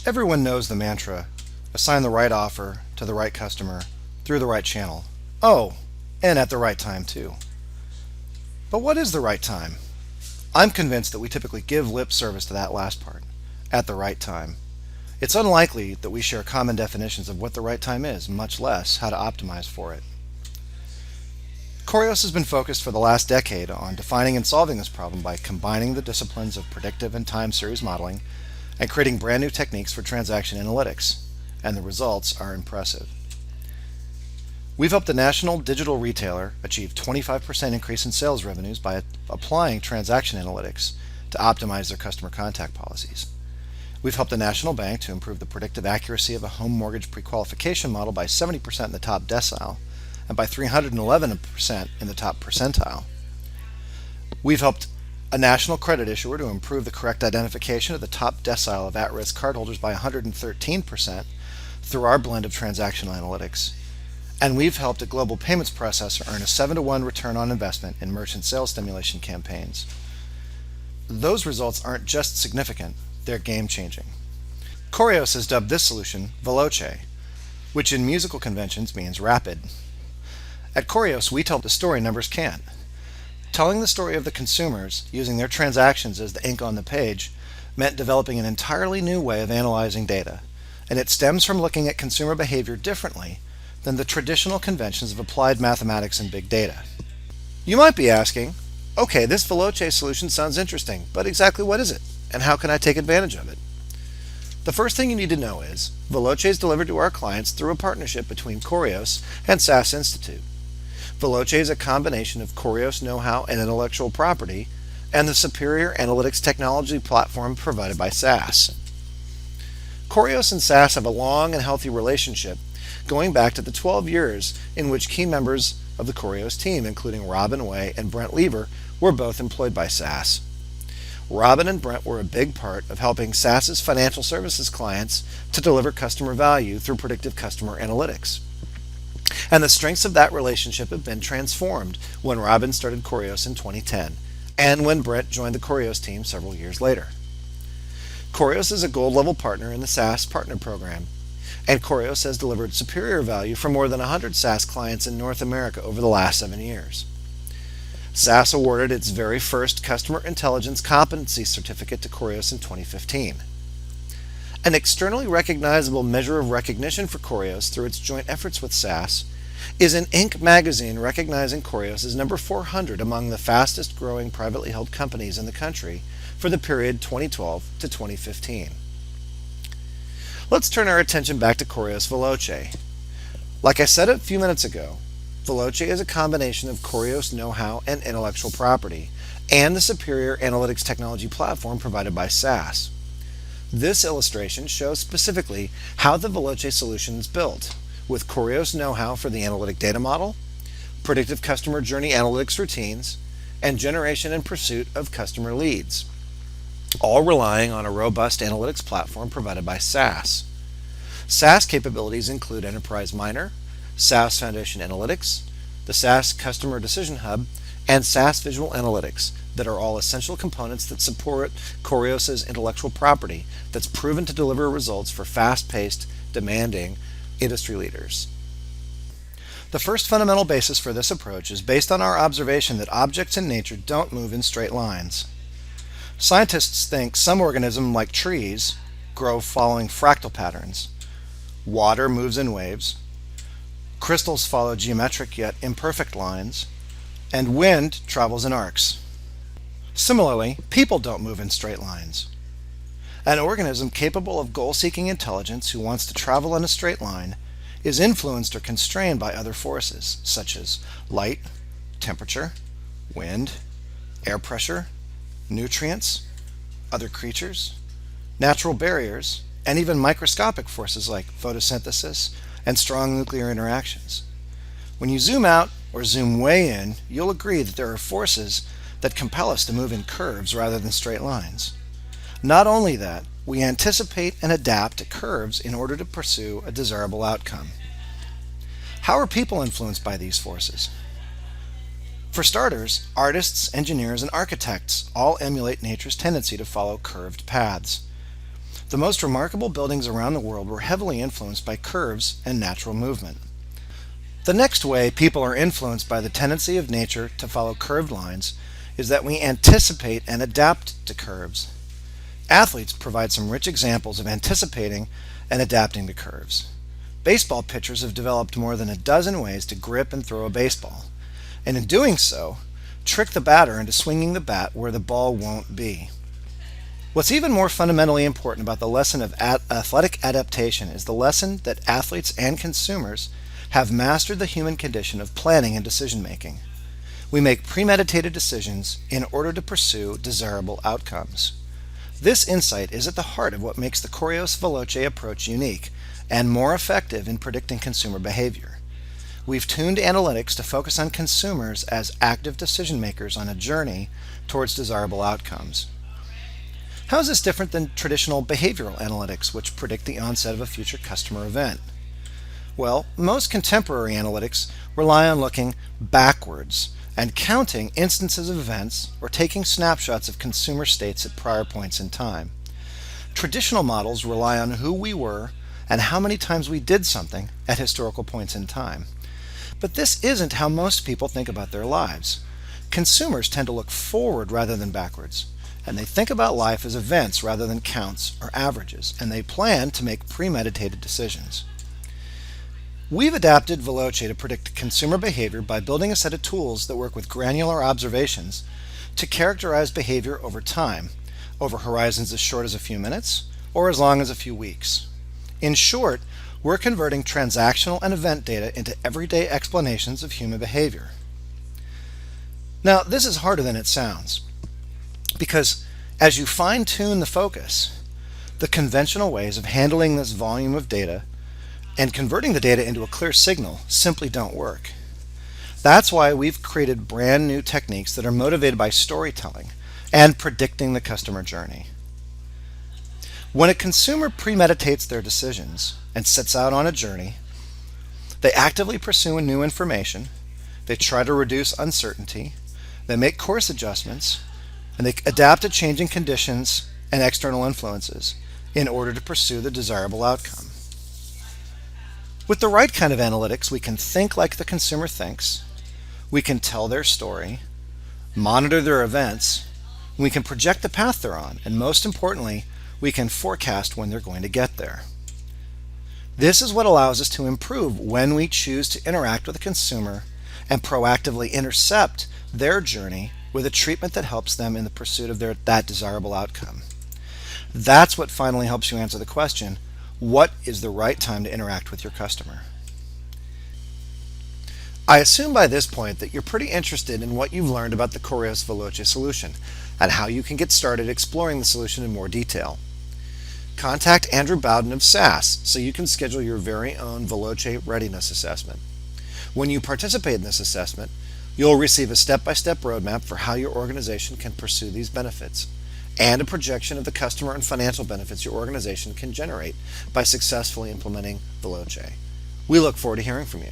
Everyone knows the mantra, assign the right offer to the right customer through the right channel. Oh, and at the right time too. But what is the right time? I'm convinced that we typically give lip service to that last part, at the right time. It's unlikely that we share common definitions of what the right time is, much less how to optimize for it. Corios has been focused for the last decade on defining and solving this problem by combining the disciplines of predictive and time series modeling and creating brand new techniques for transaction analytics, and the results are impressive. We've helped a national digital retailer achieve 25% increase in sales revenues by applying transaction analytics to optimize their customer contact policies. We've helped a national bank to improve the predictive accuracy of a home mortgage pre-qualification model by 70% in the top decile and by 311% in the top percentile. We've helped a national credit issuer to improve the correct identification of the top decile of at-risk cardholders by 113% through our blend of transactional analytics. And we've helped a global payments processor earn a 7-to-1 return on investment in merchant sales stimulation campaigns. Those results aren't just significant, they're game-changing. Corios has dubbed this solution Veloce, which in musical conventions means rapid. At Corios, we tell the story numbers can't. Telling the story of the consumers using their transactions as the ink on the page meant developing an entirely new way of analyzing data, and it stems from looking at consumer behavior differently than the traditional conventions of applied mathematics and big data. You might be asking, okay, this Veloce solution sounds interesting, but exactly what is it, and how can I take advantage of it? The first thing you need to know is Veloce is delivered to our clients through a partnership between Corios and SAS Institute. Veloce is a combination of Corios know-how and intellectual property and the superior analytics technology platform provided by SAS. Corios and SAS have a long and healthy relationship going back to the 12 years in which key members of the Corios team, including Robin Way and Brent Lever, were both employed by SAS. Robin and Brent were a big part of helping SAS's financial services clients to deliver customer value through predictive customer analytics. And the strengths of that relationship have been transformed when Robin started Corios in 2010 and when Brent joined the Corios team several years later. Corios is a gold-level partner in the SAS Partner Program, and Corios has delivered superior value for more than 100 SAS clients in North America over the last 7 years. SAS awarded its very first Customer Intelligence Competency Certificate to Corios in 2015. An externally recognizable measure of recognition for Corios through its joint efforts with SAS is an Inc. magazine recognizing Corios as number 400 among the fastest growing privately held companies in the country for the period 2012 to 2015. Let's turn our attention back to Corios Veloce. Like I said a few minutes ago, Veloce is a combination of Corios know-how and intellectual property and the superior analytics technology platform provided by SAS. This illustration shows specifically how the Veloce solution is built, with Corios know-how for the analytic data model, predictive customer journey analytics routines, and generation and pursuit of customer leads, all relying on a robust analytics platform provided by SAS. SAS capabilities include Enterprise Miner, SAS Foundation Analytics, the SAS Customer Decision Hub, and SAS Visual Analytics that are all essential components that support Corios' intellectual property that's proven to deliver results for fast-paced, demanding industry leaders. The first fundamental basis for this approach is based on our observation that objects in nature don't move in straight lines. Scientists think some organisms, like trees, grow following fractal patterns. Water moves in waves. Crystals follow geometric yet imperfect lines. And wind travels in arcs. Similarly, people don't move in straight lines. An organism capable of goal-seeking intelligence who wants to travel in a straight line is influenced or constrained by other forces, such as light, temperature, wind, air pressure, nutrients, other creatures, natural barriers, and even microscopic forces like photosynthesis and strong nuclear interactions. When you zoom out or zoom way in, you'll agree that there are forces that compel us to move in curves rather than straight lines. Not only that, we anticipate and adapt to curves in order to pursue a desirable outcome. How are people influenced by these forces? For starters, artists, engineers, and architects all emulate nature's tendency to follow curved paths. The most remarkable buildings around the world were heavily influenced by curves and natural movement. The next way people are influenced by the tendency of nature to follow curved lines is that we anticipate and adapt to curves. Athletes provide some rich examples of anticipating and adapting to curves. Baseball pitchers have developed more than a dozen ways to grip and throw a baseball, and in doing so, trick the batter into swinging the bat where the ball won't be. What's even more fundamentally important about the lesson of athletic adaptation is the lesson that athletes and consumers have mastered the human condition of planning and decision making. We make premeditated decisions in order to pursue desirable outcomes. This insight is at the heart of what makes the Corios Veloce approach unique and more effective in predicting consumer behavior. We've tuned analytics to focus on consumers as active decision makers on a journey towards desirable outcomes. How is this different than traditional behavioral analytics, which predict the onset of a future customer event? Well, most contemporary analytics rely on looking backwards and counting instances of events or taking snapshots of consumer states at prior points in time. Traditional models rely on who we were and how many times we did something at historical points in time. But this isn't how most people think about their lives. Consumers tend to look forward rather than backwards, and they think about life as events rather than counts or averages, and they plan to make premeditated decisions. We've adapted Veloce to predict consumer behavior by building a set of tools that work with granular observations to characterize behavior over time, over horizons as short as a few minutes or as long as a few weeks. In short, we're converting transactional and event data into everyday explanations of human behavior. Now, this is harder than it sounds, because as you fine-tune the focus, the conventional ways of handling this volume of data and converting the data into a clear signal simply don't work. That's why we've created brand new techniques that are motivated by storytelling and predicting the customer journey. When a consumer premeditates their decisions and sets out on a journey, they actively pursue new information, they try to reduce uncertainty, they make course adjustments, and they adapt to changing conditions and external influences in order to pursue the desirable outcome. With the right kind of analytics, we can think like the consumer thinks, we can tell their story, monitor their events, and we can project the path they're on, and most importantly, we can forecast when they're going to get there. This is what allows us to improve when we choose to interact with a consumer and proactively intercept their journey with a treatment that helps them in the pursuit of that desirable outcome. That's what finally helps you answer the question, what is the right time to interact with your customer? I assume by this point that you're pretty interested in what you've learned about the Corios Veloce solution and how you can get started exploring the solution in more detail. Contact Andrew Bowden of SAS so you can schedule your very own Veloce readiness assessment. When you participate in this assessment, you'll receive a step-by-step roadmap for how your organization can pursue these benefits and a projection of the customer and financial benefits your organization can generate by successfully implementing Veloce. We look forward to hearing from you.